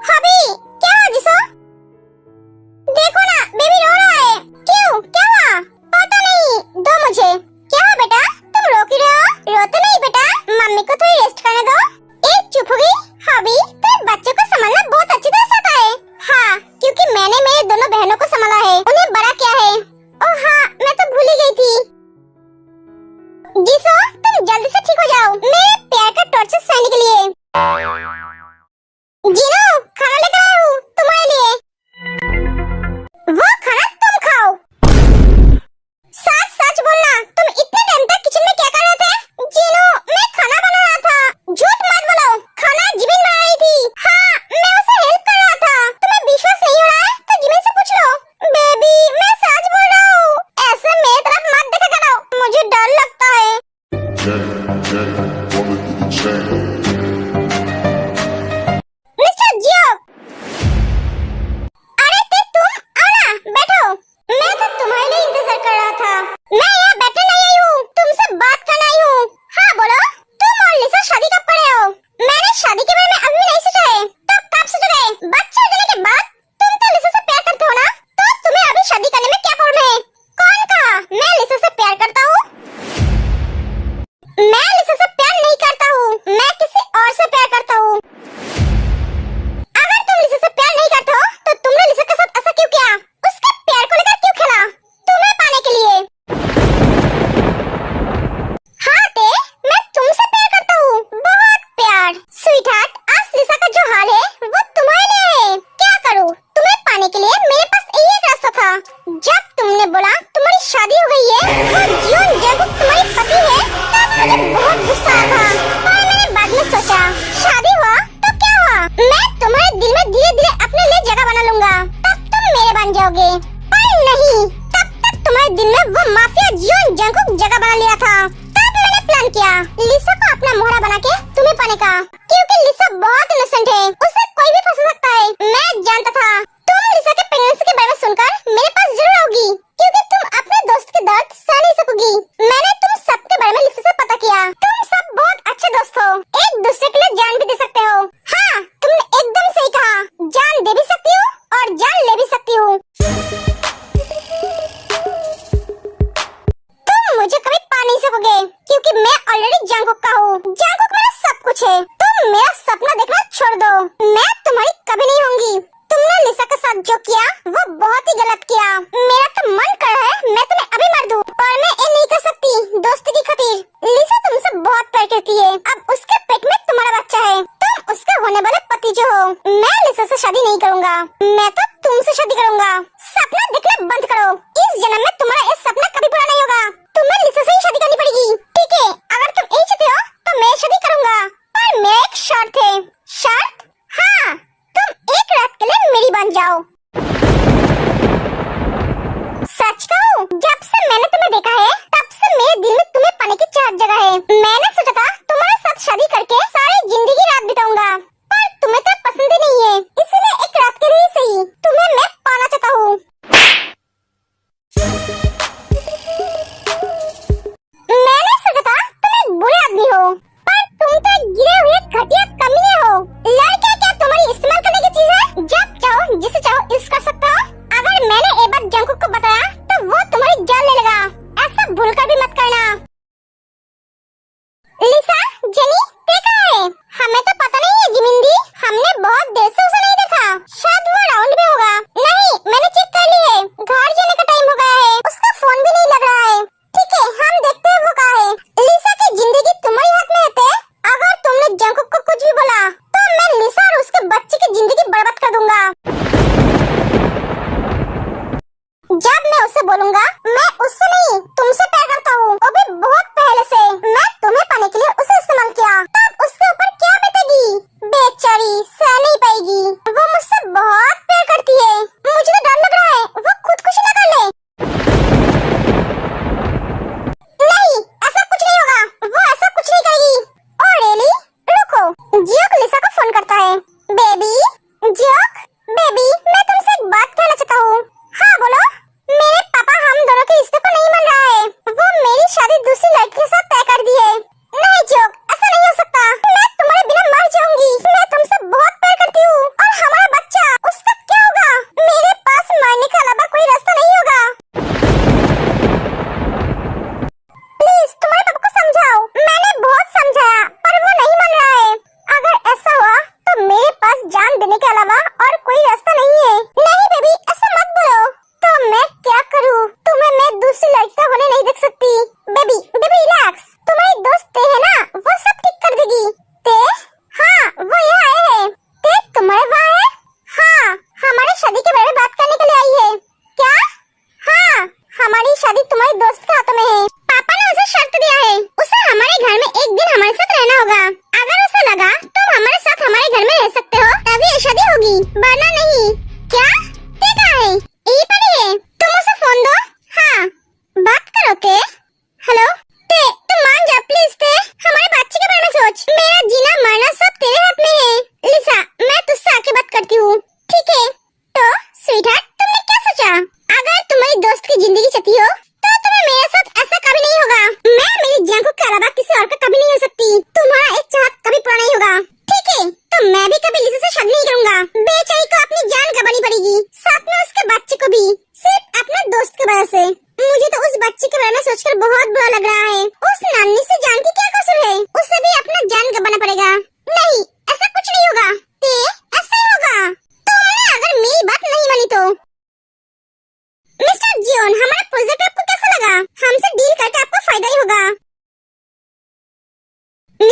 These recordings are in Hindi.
हबी क्या हुआ जिसो? देखो ना बेबी रो रहा है। क्यों क्या हुआ? पता नहीं, दो मुझे। क्या हुआ बेटा, तुम रो क्यों रहे हो? रोते नहीं बेटा, मम्मी को थोड़ी रेस्ट करने दो। एक चुप हो गई। हबी तुम्हें बच्चों को संभालना बहुत अच्छी तरह से आता है। हाँ, क्योंकि मैंने मेरे दोनों बहनों को संभाला है, उन्हें बड़ा किया है। ओह हाँ, मैं तो भूल ही गई थी। जिसो तुम जल्दी से ठीक हो जाओ, मेरे प्यार का टॉर्चर सहने के लिए। जीनो खाना लेकर आया हूँ तुम्हारे लिए। वो खाना तुम खाओ। सच सच बोलना, तुम इतने टाइम तक किचन में क्या कर रहे थे? जीनो मैं खाना बना रहा था। झूठ मत बोलो, खाना जिमिन बना रही थी। हाँ मैं उसे हेल्प कर रहा था। तुम्हें विश्वास नहीं हो रहा है तो जिमिन से पूछ लो। बेबी मैं सच बोल रहा हूँ, ऐसे मेरी तरफ मत देखा करो, मुझे डर लगता है। मिस्टर जियो, अरे तुम आओ ना, बैठो। मैं तो तुम्हारे लिए इंतजार कर रहा था। मैं यहाँ बैठने नहीं आई हूँ, तुमसे बात करने आई हूँ। हाँ बोलो, तुम और लिसा शादी कब कर रहे हो? मैंने शादी के बारे में अभी नहीं सोचा है, तो कब सोचोगे? बच्चे देने के बाद? तुम तो लिसा से प्यार करते हो ना, तो तुम्हें अभी शादी करने में क्या प्रॉब्लम है? कौन कहा मैं लिसा से प्यार करता हूँ? मैं लिसा से प्यार नहीं करता हूँ, मैं किसी और से प्यार करता हूँ। अगर तुम लिसा से प्यार नहीं करते हो तो तुमने लिसा के साथ ऐसा क्यों किया? उसके प्यार को लेकर क्यों खेला? तुम्हें पाने के लिए। हाँ ते, मैं तुमसे प्यार करता हूँ, बहुत प्यार। स्वीटहार्ट, आज लिसा का जो हाल है वो तुम्हारे लिए है। क्या करूँ? तुम्हें पाने के लिए मेरे पास यही एक रास्ता था। जब तुमने बोला तुम्हारी शादी हो गई है, वो जियोन जंगकुक तुम्हारी पति है, तब मुझे बहुत गुस्सा आया था। पर मैंने बाद में सोचा, शादी हुआ तो क्या हुआ? मैं तुम्हारे दिल में धीरे धीरे अपने लिए जगह बना लूंगा, तब तुम मेरे बन जाओगे। पर नहीं, तब तक तुम्हारे दिल में वो माफिया जियोन जंगकुक जगह बना लिया था। तब मैंने प्लान किया लिसा को अपना मोहरा बना के तुम्हें पाने का, क्योंकि लिसा बहुत इनोसेंट है, उसे कोई भी फंसा सकता है। मैं जानता था तुम लिसा के प्रेगनेंसी के बारे में सुनकर मेरे पास जरूर आओगी, क्योंकि तुम अपने दोस्त के दर्द सह नहीं सकोगी। मैंने तुम सबके बारे में लिसा से पता किया। तुम सब बहुत अच्छे दोस्त हो, एक दूसरे के लिए जान भी दे सकते हो। हाँ तुमने एकदम सही कहा, जान दे भी सकती हूँ और जान ले भी सकती हूँ। तुम मुझे कभी पा नहीं सकोगे, क्योंकि मैं ऑलरेडी जंगकुक का हूँ। जंगकुक मेरा सब कुछ है। तुम मेरा सपना देखना छोड़ दो, मैं तुम्हारी कभी नहीं होंगी। तुमने लिसा के साथ जो किया वो बहुत ही गलत किया। मेरा तो मन कर रहा है मैं तुम्हें अभी मार दूं, पर मैं ये नहीं कर सकती दोस्ती की खातिर। लिसा तुमसे बहुत प्यार करती है, अब उसके पेट में तुम्हारा बच्चा है, तुम उसके होने वाले पति जो हो। मैं लिसा से शादी नहीं करूँगा, मैं तो तुमसे शादी करूँगा। सपना देखना बंद करो, इस जन्म में तुम्हारा ये सपना कभी पूरा नहीं होगा। तुम्हें लिसा से ही शादी करनी पड़ेगी। ठीक है, अगर तुम यही चाहते हो तो मैं शादी करूँगा, पर मेरा एक शर्त है। शर्त? हाँ, तुम एक रात के लिए मेरी बन जाओ। सच कहूँ, जब से मैंने तुम्हें देखा है तब से मेरे दिल में तुम्हें पाने की चाहत जगा है। मैंने सोचा था तुम्हारे साथ शादी करके सारी जिंदगी रात बिताऊंगा, पर तुम्हें तो पसंद ही नहीं है, इसलिए एक रात के लिए सही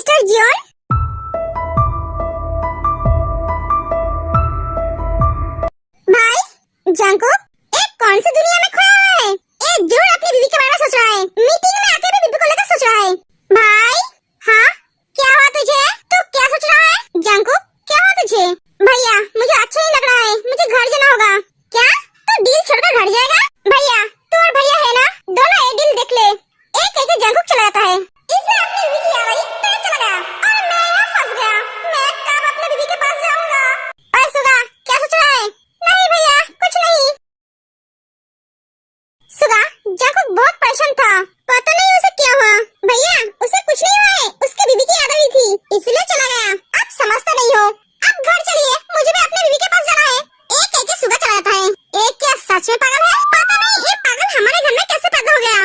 मिस्टर जियोन। भाई जंकुक, एक कौन सी दुनिया में खोया हुआ है? एक जरूर अपनी बीवी के बारे में सोच रहा है, मीटिंग में आके भी बीवी को लेकर सोच रहा है। भाई हाँ, क्या हुआ तुझे? तू क्या सोच रहा है? जंकुक, क्या हुआ तुझे? भैया मुझे अच्छा नहीं लग रहा है, मुझे घर जाना होगा। क्या तू डील छोड़कर घर जाएगा? भैया तू और भैया है ना, दोनों ये डील देख ले। एक एक जंकुक चला जाता है, इसे अपनी बीवी की याद आई तो चला गया और मैं यहाँ फंस गया। मैं कब अपने बीवी के पास जाऊंगा? ओए सुगा, क्या सोच रहा है? नहीं भैया कुछ नहीं। सुगा, जंकुक बहुत परेशान था, पता नहीं उसे क्या हुआ। भैया उसे कुछ नहीं हुआ है, उसकी बीवी की याद आई थी इसलिए चला गया। आप समझता नहीं हो, अब घर चलिए, मुझे भी अपने बीवी के पास जाना है। एक एक सुगा चला जाता है। एक क्या सच में पागल है? पता नहीं ये पागल हमारे घर में कैसे पैदा हो गया।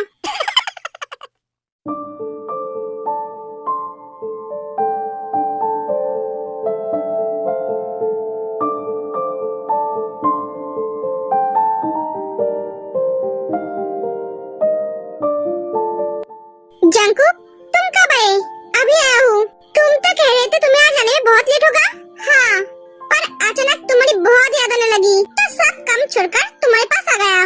जंकुक तुम कब आए? अभी आया हूँ। तुम तो कह रहे थे तुम्हें आज आने में बहुत लेट होगा। हाँ, पर अचानक तुम्हारी बहुत याद आने लगी तो सब काम छोड़कर तुम्हारे पास आ गया।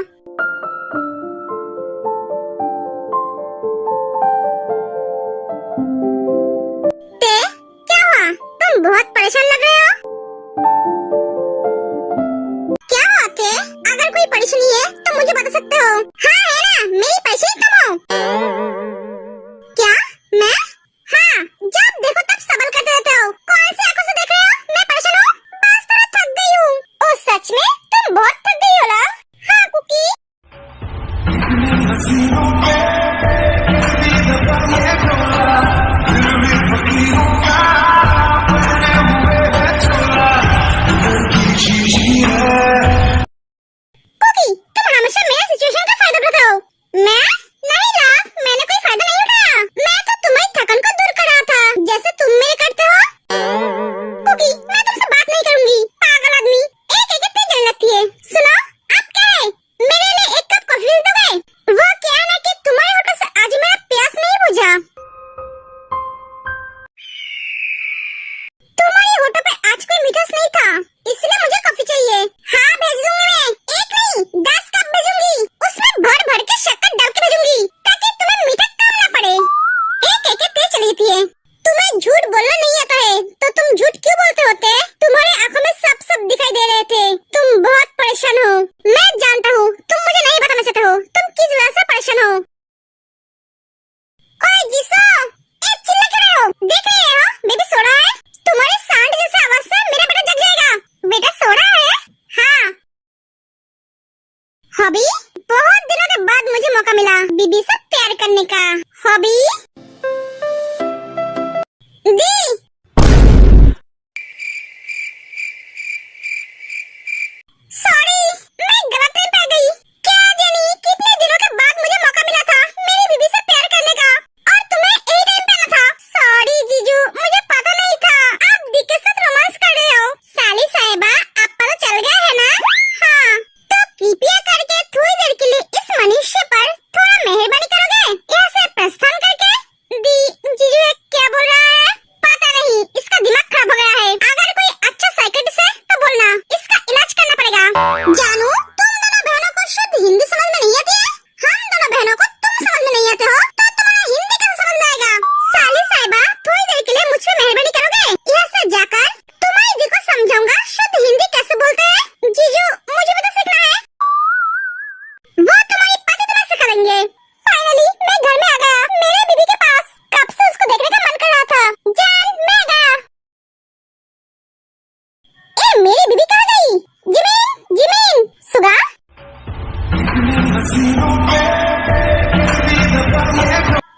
ते क्या हुआ? तुम बहुत परेशान लग रहे हो। क्या हुआ ते? अगर कोई परेशानी है तो मुझे बता सकते हो। हाँ है ना, मेरी परेशानी कम हो। क्या मैं? हाँ, जब देखो तब सवाल करते रहते हो। कौन सी आंखों से देख रहे हो? मैं परेशान हूँ, बस थोड़ा थक गई हूँ। ओ सच में तुम बहुत थक गई हो ना? हाँ कुकी। कुकी तुम हमेशा मेरा सिचुएशन का फायदा उठाते हो। मैं नहीं ला, मैंने कोई फायदा नहीं उठाया। मैं तो तुम्हारी थकान को दूर कर रहा था, जैसे तुम मेरे करते हो। कुकी मैं तुमसे बात नहीं करूंगी, पागल आदमी। एक एक तेज जलने लगती है। सुनो अब क्या है, मेरे लिए एक कप कॉफी दे दोगे? वो क्या है ना कि तुम्हारे होटल से आज मेरा प्यास नहीं बुझा। तुम्हारे होटल पे आज कोई मिठास नहीं था, इसलिए मुझे कॉफी चाहिए। हाँ भेज दूंगी मैं, एक नहीं 10 कप भेजूंगी। उसमें भर भर के शक्कर डाल के भेजूंगी ताकि तुम्हें मीठा कम ना पड़े। एक एक तेज चली थी। तुम्हें झूठ बोलना नहीं आता है तो तुम झूठ क्यों बोलते होते? तुम्हारे आंखों में सब दिखाई दे रहे थे। तुम बहुत परेशान हो, मैं जानता हूँ। तुम मुझे नहीं बताना चाहते हो तुम किस वजह से परेशान हो। ओए जिसो, एक चिल्ला क्यों रहे हो? देख रहे हो बेबी सो रहा है। तुम्हारे सांड जैसे आवाज से मेरा बेटा जग जाएगा। बेटा सो रहा है? हाँ। हॉबी, बहुत दिनों के बाद मुझे मौका मिला बीबी से प्यार करने का। हॉबी दी। सॉरी, मैं गलत टाइम पे आ गई। क्या जानी कितने दिनों के बाद मुझे मौका मिला था मेरी बीबी से प्यार करने का और तुम्हें यही टाइम पे आना था। सॉरी जीजू, मुझे पता नहीं था आप दी के साथ रोमांस कर रहे हो। साली साहिबा आप पता चल गया है ना? हाँ, तो कृपया करके थोड़ी देर के लिए इस मनुष्य पर थोड़ा मेहरबानी करोगे? यहाँ से प्रस्थान करके। दी जीजू क्या बोल रहा है? पता नहीं, इसका दिमाग खराब हो गया है। अगर कोई अच्छा साइकियाट्रिस्ट है तो बोलना, इसका इलाज करना पड़ेगा। जानू तुम दोनों बहनों को शुद्ध हिंदी समझ में नहीं आती है? हम दोनों बहनों को तुम समझ में नहीं आते हो तो तुम्हारा हिंदी कैसे समझ में आएगा? साली साहिबा थोड़ी देर के लिए मुझ पे मेहरबानी करोगे? यहाँ से जाकर तुम्हारी दी को समझाऊंगा शुद्ध हिंदी कैसे बोलते हैं। जीजू मुझे भी तो सीखना है। वो तुम्हारी पति तुम्हें सिखा देंगे। फाइनली मैं घर में आ गया, मेरे बीबी के पास। कब से उसको देखने का मन कर रहा था। जान मैं आ गया। ए मेरी बीबी कहाँ गई? Jimin Jimin. सुगा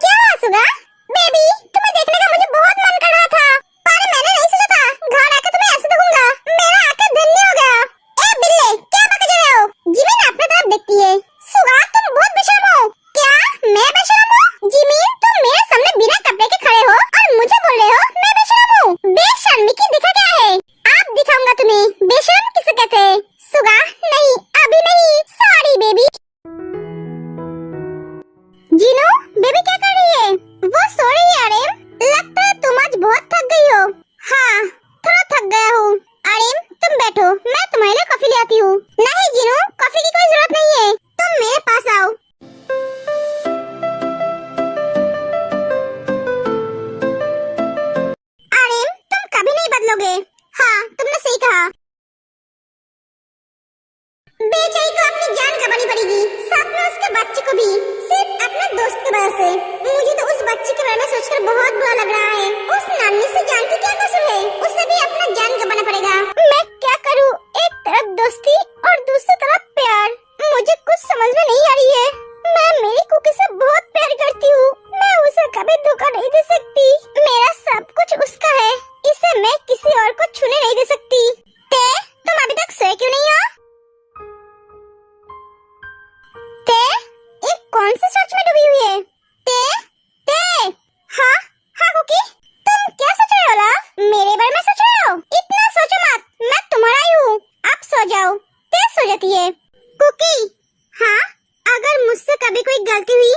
क्या हुआ सुगा? बेबी तुम्हें देखने का मुझे बहुत मन कर रहा था। डालती हुई